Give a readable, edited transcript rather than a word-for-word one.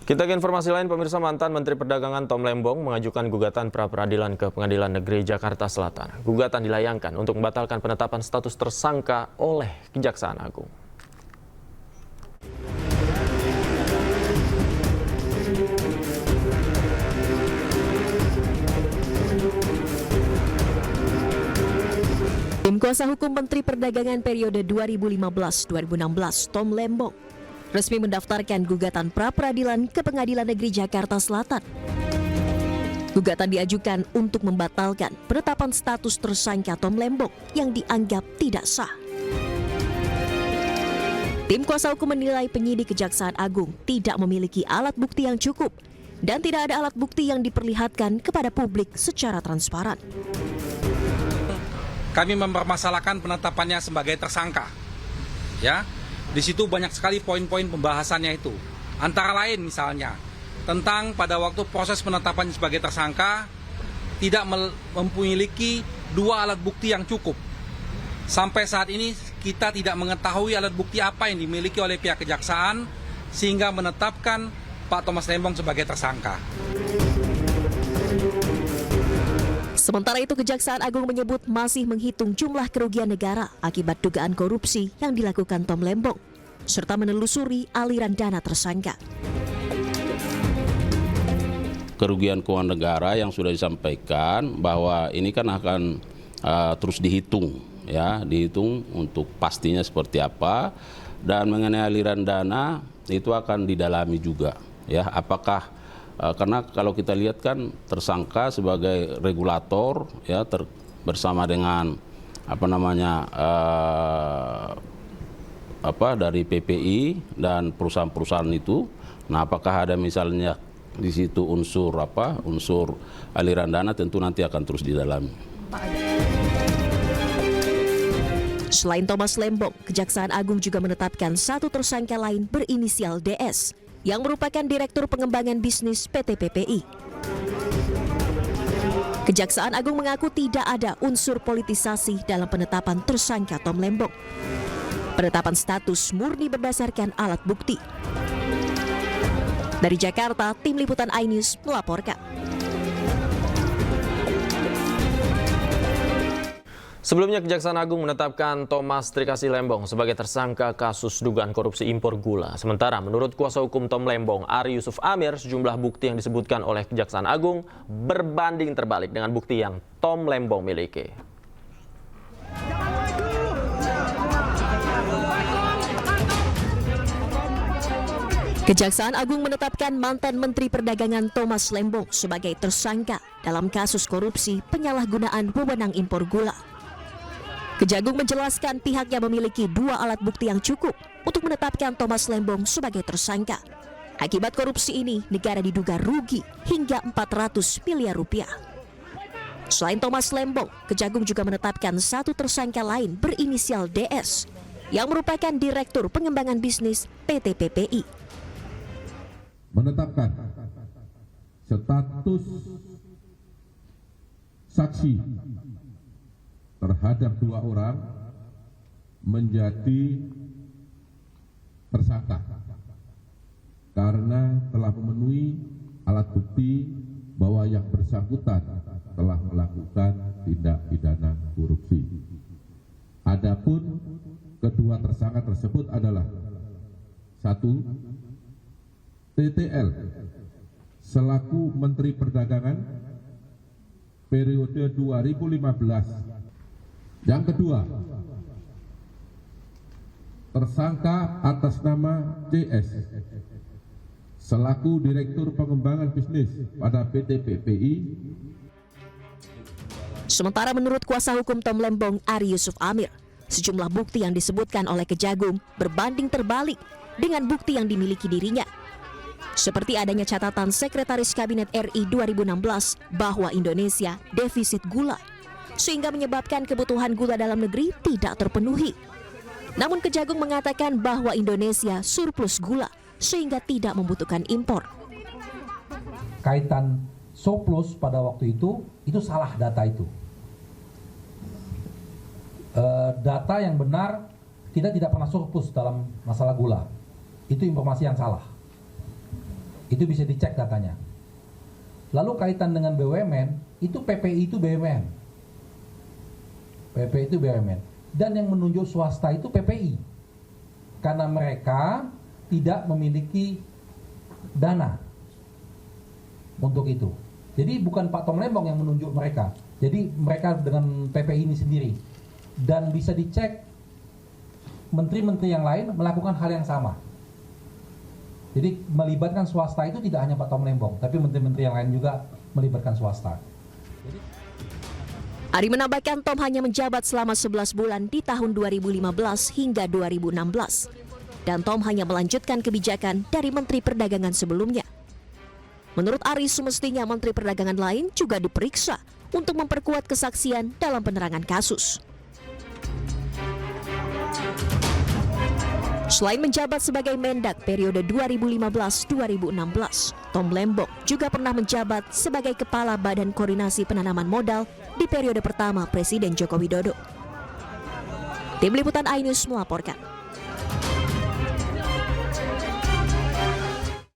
Kita ke informasi lain, pemirsa. Mantan Menteri Perdagangan Tom Lembong mengajukan gugatan pra-peradilan ke Pengadilan Negeri Jakarta Selatan. Gugatan dilayangkan untuk membatalkan penetapan status tersangka oleh Kejaksaan Agung. Tim kuasa hukum Menteri Perdagangan periode 2015-2016, Tom Lembong, resmi mendaftarkan gugatan pra-peradilan ke Pengadilan Negeri Jakarta Selatan. Gugatan diajukan untuk membatalkan penetapan status tersangka Tom Lembong yang dianggap tidak sah. Tim kuasa hukum menilai penyidik Kejaksaan Agung tidak memiliki alat bukti yang cukup dan tidak ada alat bukti yang diperlihatkan kepada publik secara transparan. Kami mempermasalahkan penetapannya sebagai tersangka. Ya, di situ banyak sekali poin-poin pembahasannya itu. Antara lain misalnya tentang pada waktu proses penetapan sebagai tersangka tidak memiliki dua alat bukti yang cukup. Sampai saat ini kita tidak mengetahui alat bukti apa yang dimiliki oleh pihak kejaksaan sehingga menetapkan Pak Thomas Lembong sebagai tersangka. Sementara itu, Kejaksaan Agung menyebut masih menghitung jumlah kerugian negara akibat dugaan korupsi yang dilakukan Tom Lembong, serta menelusuri aliran dana tersangka. Kerugian keuangan negara yang sudah disampaikan bahwa ini kan akan terus dihitung, ya, dihitung untuk pastinya seperti apa, dan mengenai aliran dana itu akan didalami juga, ya, apakah karena kalau kita lihat kan tersangka sebagai regulator, ya, bersama dengan dari PPI dan perusahaan-perusahaan itu. Nah, apakah ada misalnya di situ unsur aliran dana, tentu nanti akan terus didalami. Selain Thomas Lembong, Kejaksaan Agung juga menetapkan satu tersangka lain berinisial DS yang merupakan Direktur Pengembangan Bisnis PT PPI. Kejaksaan Agung mengaku tidak ada unsur politisasi dalam penetapan tersangka Tom Lembong. Penetapan status murni berdasarkan alat bukti. Dari Jakarta, Tim Liputan iNews melaporkan. Sebelumnya, Kejaksaan Agung menetapkan Thomas Trikasih Lembong sebagai tersangka kasus dugaan korupsi impor gula. Sementara menurut kuasa hukum Tom Lembong, Ari Yusuf Amir, sejumlah bukti yang disebutkan oleh Kejaksaan Agung berbanding terbalik dengan bukti yang Tom Lembong miliki. Kejaksaan Agung menetapkan mantan Menteri Perdagangan Thomas Lembong sebagai tersangka dalam kasus korupsi penyalahgunaan wewenang impor gula. Kejagung menjelaskan pihaknya memiliki dua alat bukti yang cukup untuk menetapkan Thomas Lembong sebagai tersangka. Akibat korupsi ini, negara diduga rugi hingga 400 miliar rupiah. Selain Thomas Lembong, Kejagung juga menetapkan satu tersangka lain berinisial DS yang merupakan Direktur Pengembangan Bisnis PT PPI. Menetapkan status saksi terhadap dua orang menjadi tersangka karena telah memenuhi alat bukti bahwa yang bersangkutan telah melakukan tindak pidana korupsi. Adapun kedua tersangka tersebut adalah satu, TTL selaku Menteri Perdagangan periode 2015. Yang kedua, tersangka atas nama CS selaku Direktur Pengembangan Bisnis pada PT PPI. Sementara menurut kuasa hukum Tom Lembong, Ari Yusuf Amir, sejumlah bukti yang disebutkan oleh Kejagung berbanding terbalik dengan bukti yang dimiliki dirinya. Seperti adanya catatan Sekretaris Kabinet RI 2016 bahwa Indonesia defisit gula, sehingga menyebabkan kebutuhan gula dalam negeri tidak terpenuhi. Namun Kejagung mengatakan bahwa Indonesia surplus gula, sehingga tidak membutuhkan impor. Kaitan surplus pada waktu itu salah data itu. Data yang benar, kita tidak pernah surplus dalam masalah gula. Itu informasi yang salah. Itu bisa dicek datanya. Lalu kaitan dengan BUMN, itu PPI itu BUMN. PPI itu BUMN. Dan yang menunjuk swasta itu PPI. Karena mereka tidak memiliki dana untuk itu. Jadi bukan Pak Tom Lembong yang menunjuk mereka. Jadi mereka dengan PPI ini sendiri. Dan bisa dicek menteri-menteri yang lain melakukan hal yang sama. Jadi melibatkan swasta itu tidak hanya Pak Tom Lembong, tapi menteri-menteri yang lain juga melibatkan swasta. Ari menambahkan Tom hanya menjabat selama 11 bulan di tahun 2015 hingga 2016. Dan Tom hanya melanjutkan kebijakan dari Menteri Perdagangan sebelumnya. Menurut Ari, semestinya Menteri Perdagangan lain juga diperiksa untuk memperkuat kesaksian dalam penerangan kasus. Selain menjabat sebagai Mendak periode 2015-2016, Tom Lembong juga pernah menjabat sebagai Kepala Badan Koordinasi Penanaman Modal di periode pertama Presiden Joko Widodo. Tim Liputan iNews melaporkan.